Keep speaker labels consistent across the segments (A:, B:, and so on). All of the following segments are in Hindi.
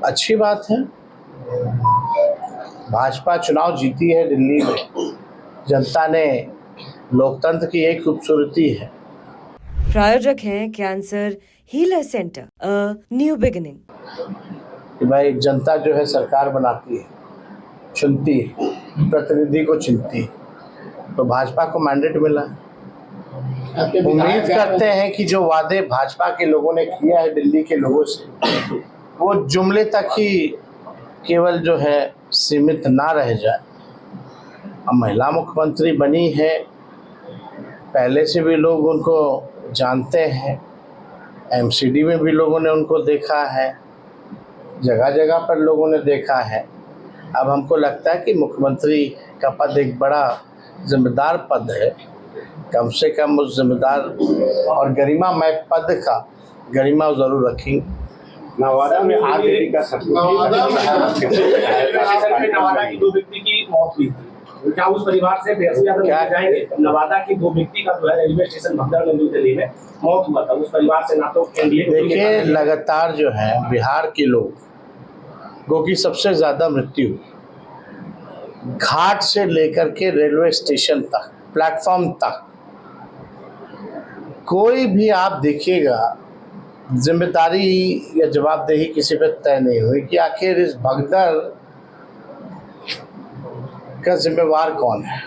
A: अच्छी बात है। भाजपा चुनाव जीती है दिल्ली में। जनता ने लोकतंत्र की एक खूबसूरती है।
B: प्रायोजक हैं cancer healer centre a new beginning.
A: कि भाई जनता जो है सरकार बनाती है, चुनती है, प्रतिनिधि को चुनती है, तो भाजपा को मैंडेट मिला। उम्मीद करते हैं कि जो वादे भाजपा के लोगों ने किया है दिल्ली के लोगों से, वो जुमले तक ही केवल जो है सीमित ना रह जाए। अब महिला मुख्यमंत्री बनी है, पहले से भी लोग उनको जानते हैं, एमसीडी में भी लोगों ने उनको देखा है, जगह जगह पर लोगों ने देखा है। अब हमको लगता है कि मुख्यमंत्री का पद एक बड़ा जिम्मेदार पद है। कम से कम उस जिम्मेदार और गरिमामय पद का गरिमा जरूर रखेंगे।
C: नवादा में आग का नवादा की 2 व्यक्ति की मौत हुई थी, क्या उस परिवार से क्या जाएंगे? नवादा की 2 व्यक्ति का जो है रेलवे स्टेशन भगदड़ में दिल्ली में मौत हुआ था, उस परिवार से ना तो
A: देखिए, लगातार जो है बिहार के लोगों की सबसे ज्यादा मृत्यु घाट से लेकर के रेलवे स्टेशन तक, प्लेटफॉर्म तक, कोई भी आप देखिएगा जिम्मेदारी या जवाबदेही किसी पर तय नहीं हुई कि आखिर इस भगदड़ का जिम्मेवार कौन है।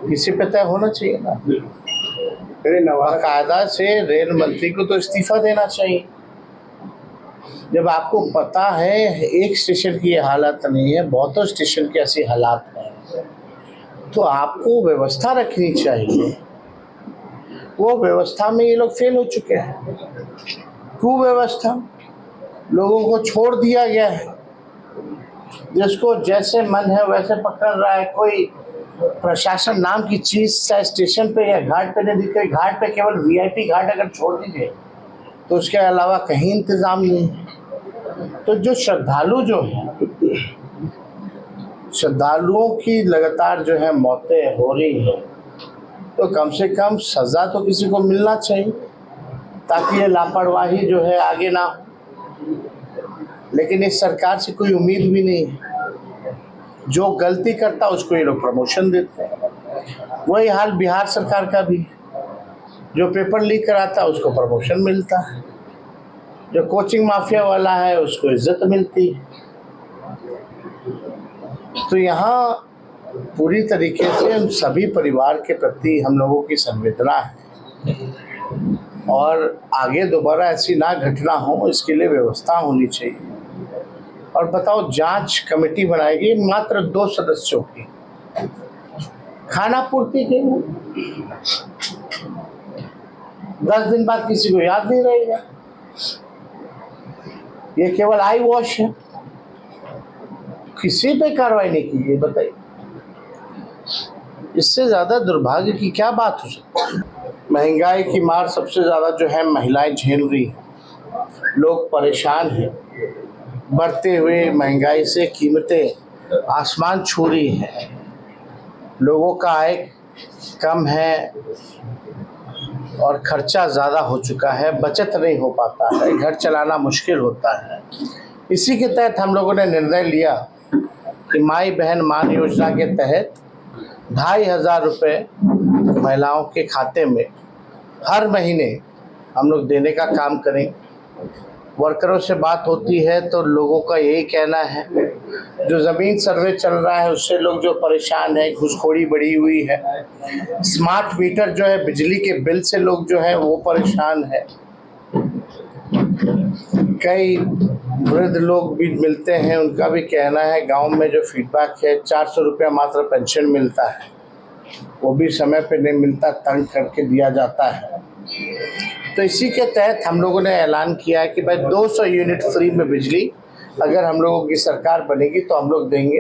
A: किसी पे तय होना चाहिए ना। बाकायदा से रेल मंत्री को तो इस्तीफा देना चाहिए। जब आपको पता है एक स्टेशन की ये हालत नहीं है, बहुतों स्टेशन की ऐसी हालात है, तो आपको व्यवस्था रखनी चाहिए। वो व्यवस्था में ये लोग फेल हो चुके हैं। कुव्यवस्था, लोगों को छोड़ दिया गया है, जिसको जैसे मन है वैसे पकड़ रहा है। कोई प्रशासन नाम की चीज चाहे स्टेशन पे या घाट पे नहीं दिख रही। घाट पे केवल वीआईपी घाट अगर छोड़ दीजिए तो उसके अलावा कहीं इंतजाम नहीं है। तो जो श्रद्धालु जो हैं, श्रद्धालुओं की लगातार जो है मौतें हो रही हैं, तो कम से कम सजा तो किसी को मिलना चाहिए ताकि ये लापरवाही जो है आगे ना हो। लेकिन इस सरकार से कोई उम्मीद भी नहीं है। जो गलती करता उसको ये लोग प्रमोशन देते हैं। वही हाल बिहार सरकार का भी, जो पेपर लीक कराता है उसको प्रमोशन मिलता है, जो कोचिंग माफिया वाला है उसको इज्जत मिलती है। तो यहाँ पूरी तरीके से हम सभी परिवार के प्रति हम लोगों की संवेदना है, और आगे दोबारा ऐसी ना घटना हो इसके लिए व्यवस्था होनी चाहिए। और बताओ, जांच कमेटी बनाएगी मात्र 2 सदस्यों की, खाना पूर्ति के 10 दिन बाद किसी को याद नहीं रहेगा। ये केवल आई वॉश है, किसी पे कार्रवाई नहीं की गई। बताइए, इससे ज्यादा दुर्भाग्य की क्या बात हो सकती है। महंगाई की मार सबसे ज्यादा जो है महिलाएं झेल रही हैं। लोग परेशान हैं। बढ़ते हुए महंगाई से कीमतें आसमान छू रही हैं। लोगों का आय कम है और खर्चा ज़्यादा हो चुका है, बचत नहीं हो पाता है, घर चलाना मुश्किल होता है। इसी के तहत हम लोगों ने निर्णय लिया कि माई बहन मान योजना के तहत 2500 रुपये महिलाओं के खाते में हर महीने हम लोग देने का काम करें। वर्करों से बात होती है तो लोगों का यही कहना है, जो ज़मीन सर्वे चल रहा है उससे लोग जो परेशान है, घुसखोरी बढ़ी हुई है, स्मार्ट मीटर जो है बिजली के बिल से लोग जो है वो परेशान है। कई वृद्ध लोग भी मिलते हैं, उनका भी कहना है, गांव में जो फीडबैक है 400 रुपया मात्र पेंशन मिलता है, वो भी समय पे नहीं मिलता, तंग करके दिया जाता है। तो इसी के तहत हम लोगों ने ऐलान किया है कि भाई 200 यूनिट फ्री में बिजली अगर हम लोगों की सरकार बनेगी तो हम लोग देंगे।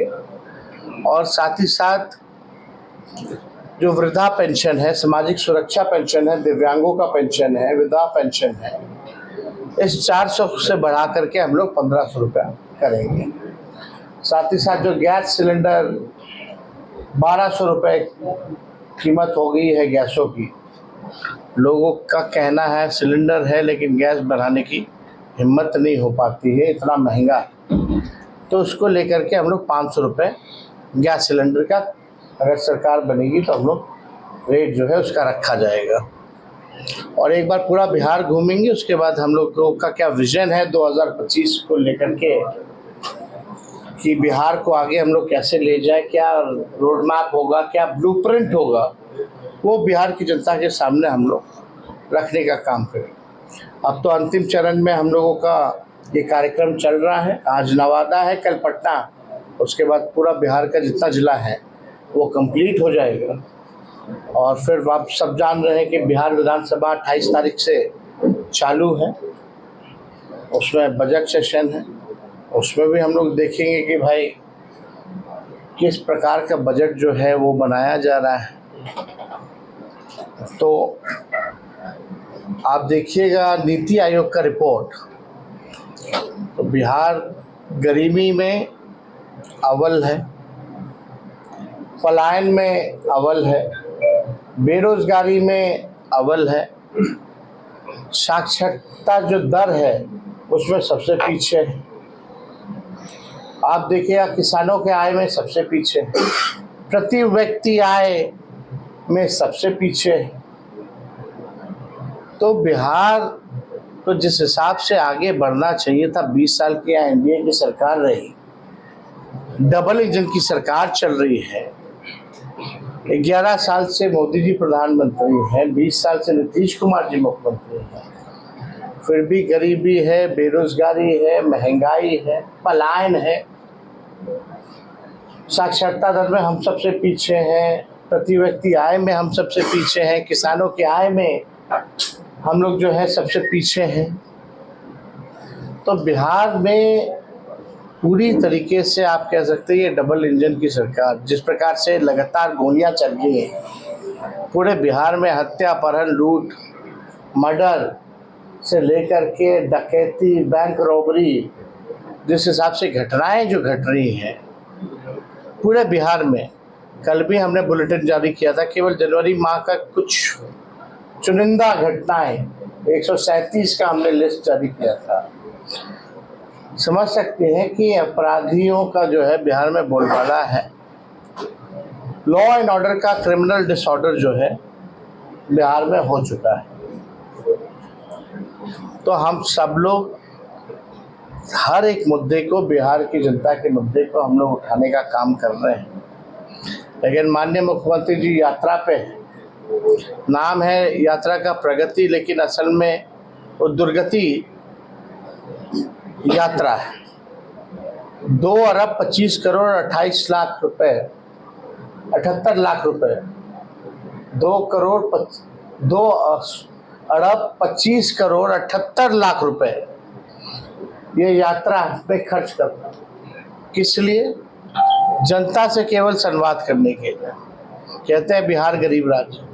A: और साथ ही साथ जो वृद्धा पेंशन है, सामाजिक सुरक्षा पेंशन है, दिव्यांगों का पेंशन है, विधवा पेंशन है, इस 400 से बढ़ा करके हम लोग 1500 रुपया करेंगे। साथ ही साथ जो गैस सिलेंडर 1200 रुपये कीमत हो गई है गैसों की, लोगों का कहना है सिलेंडर है लेकिन गैस बढ़ाने की हिम्मत नहीं हो पाती है, इतना महंगा। तो उसको लेकर के हम लोग 500 रुपये गैस सिलेंडर का, अगर सरकार बनेगी तो हम लोग रेट जो है उसका रखा जाएगा। और एक बार पूरा बिहार घूमेंगे, उसके बाद हम लोगों का क्या विजन है 2025 को लेकर के, कि बिहार को आगे हम लोग कैसे ले जाए, क्या रोड मैप होगा, क्या ब्लूप्रिंट होगा, वो बिहार की जनता के सामने हम लोग रखने का काम करें। अब तो अंतिम चरण में हम लोगों का ये कार्यक्रम चल रहा है। आज नवादा है, कल पटना, उसके बाद पूरा बिहार का जितना ज़िला है वो कंप्लीट हो जाएगा। और फिर आप सब जान रहे हैं कि बिहार विधानसभा 28 तारीख से चालू है, उसमें बजट सेशन है। उसमें भी हम लोग देखेंगे कि भाई किस प्रकार का बजट जो है वो बनाया जा रहा है। तो आप देखिएगा नीति आयोग का रिपोर्ट, तो बिहार गरीबी में अव्वल है, पलायन में अव्वल है, बेरोजगारी में अव्वल है, साक्षरता जो दर है उसमें सबसे पीछे है। आप देखिएगा किसानों के आय में सबसे पीछे है, प्रति व्यक्ति आय में सबसे पीछे है। तो बिहार तो जिस हिसाब से आगे बढ़ना चाहिए था, 20 साल की एनडीए की सरकार रही, डबल इंजन की सरकार चल रही है। 11 साल से मोदी जी प्रधानमंत्री हैं, 20 साल से नीतीश कुमार जी मुख्यमंत्री हैं, फिर भी गरीबी है, बेरोजगारी है, महंगाई है, पलायन है, साक्षरता दर में हम सबसे पीछे हैं, प्रति व्यक्ति आय में हम सबसे पीछे हैं, किसानों की आय में हम लोग जो है सबसे पीछे हैं। तो बिहार में पूरी तरीके से आप कह सकते हैं ये डबल इंजन की सरकार, जिस प्रकार से लगातार गोलियां चल रही है पूरे बिहार में, हत्या, अपहरण, लूट, मर्डर से लेकर के डकैती, बैंक रॉबरी, जिस हिसाब से घटनाएं जो घट रही हैं पूरे बिहार में। कल भी हमने बुलेटिन जारी किया था, केवल जनवरी माह का कुछ चुनिंदा घटनाएं 137 का हमने लिस्ट जारी किया था। समझ सकते हैं कि अपराधियों का जो है बिहार में बोलबाला है। लॉ एंड ऑर्डर का क्रिमिनल डिसऑर्डर जो है बिहार में हो चुका है। तो हम सब लोग हर एक मुद्दे को, बिहार की जनता के मुद्दे को हम लोग उठाने का काम कर रहे हैं। लेकिन माननीय मुख्यमंत्री जी यात्रा पे हैं, नाम है यात्रा का प्रगति, लेकिन असल में वो दुर्गति यात्रा है। 2 अरब 25 करोड़ 28 लाख रुपए, 78 लाख रुपए, 2 अरब 25 करोड़ 78 लाख रुपए ये यात्रा पे खर्च करना। किस लिए? जनता से केवल संवाद करने के लिए। कहते हैं बिहार गरीब राज्य।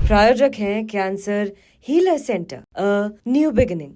B: प्रायोजक हैं cancer healer centre, a new beginning.